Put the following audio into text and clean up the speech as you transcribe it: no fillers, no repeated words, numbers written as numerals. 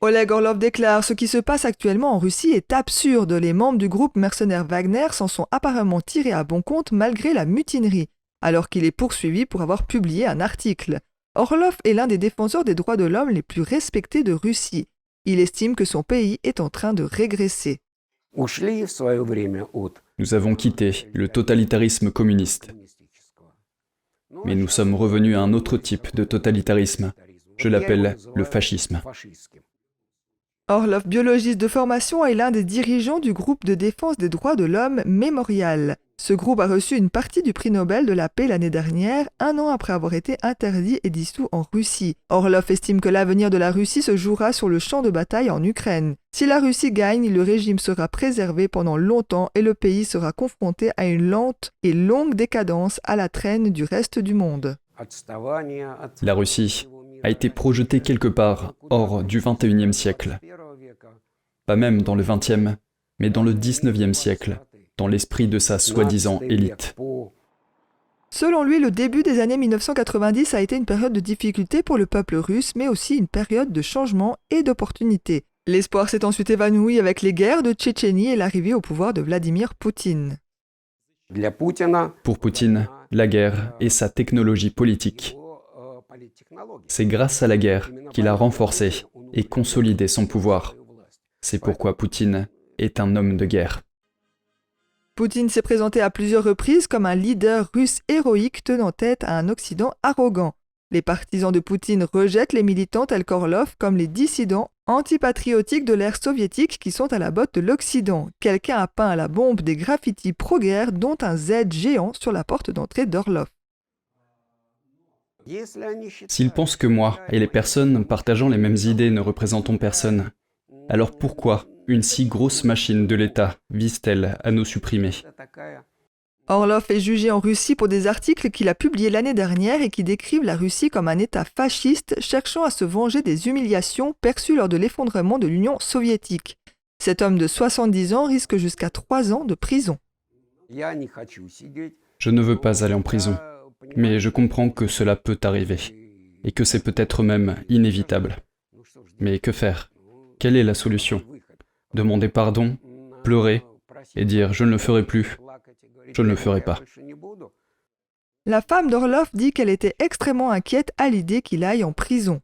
Oleg Orlov déclare: ce qui se passe actuellement en Russie est absurde. Les membres du groupe mercenaire Wagner s'en sont apparemment tirés à bon compte malgré la mutinerie, alors qu'il est poursuivi pour avoir publié un article. Orlov est l'un des défenseurs des droits de l'homme les plus respectés de Russie. Il estime que son pays est en train de régresser. Nous avons quitté le totalitarisme communiste, mais nous sommes revenus à un autre type de totalitarisme. Je l'appelle le fascisme. Orlov, biologiste de formation, est l'un des dirigeants du groupe de défense des droits de l'homme Mémorial. Ce groupe a reçu une partie du prix Nobel de la paix l'année dernière, un an après avoir été interdit et dissous en Russie. Orlov estime que l'avenir de la Russie se jouera sur le champ de bataille en Ukraine. Si la Russie gagne, le régime sera préservé pendant longtemps et le pays sera confronté à une lente et longue décadence à la traîne du reste du monde. La Russie a été projetée quelque part hors du XXIe siècle. Pas même dans le XXe, mais dans le XIXe siècle, dans l'esprit de sa soi-disant élite. Selon lui, le début des années 1990 a été une période de difficulté pour le peuple russe, mais aussi une période de changement et d'opportunité. L'espoir s'est ensuite évanoui avec les guerres de Tchétchénie et l'arrivée au pouvoir de Vladimir Poutine. Pour Poutine, la guerre est sa technologie politique. C'est grâce à la guerre qu'il a renforcé et consolidé son pouvoir. C'est pourquoi Poutine est un homme de guerre. Poutine s'est présenté à plusieurs reprises comme un leader russe héroïque tenant tête à un Occident arrogant. Les partisans de Poutine rejettent les militants tels qu'Orlov comme les dissidents antipatriotiques de l'ère soviétique qui sont à la botte de l'Occident. Quelqu'un a peint à la bombe des graffitis pro-guerre, dont un Z géant sur la porte d'entrée d'Orlov. S'ils pensent que moi et les personnes partageant les mêmes idées ne représentons personne, alors pourquoi une si grosse machine de l'État vise-t-elle à nous supprimer ? Orlov est jugé en Russie pour des articles qu'il a publiés l'année dernière et qui décrivent la Russie comme un État fasciste cherchant à se venger des humiliations perçues lors de l'effondrement de l'Union soviétique. Cet homme de 70 ans risque jusqu'à 3 ans de prison. Je ne veux pas aller en prison, mais je comprends que cela peut arriver, et que c'est peut-être même inévitable. Mais que faire ? Quelle est la solution ? Demander pardon, pleurer, et dire « je ne le ferai plus ». Je ne le ferai pas. La femme d'Orlov dit qu'elle était extrêmement inquiète à l'idée qu'il aille en prison.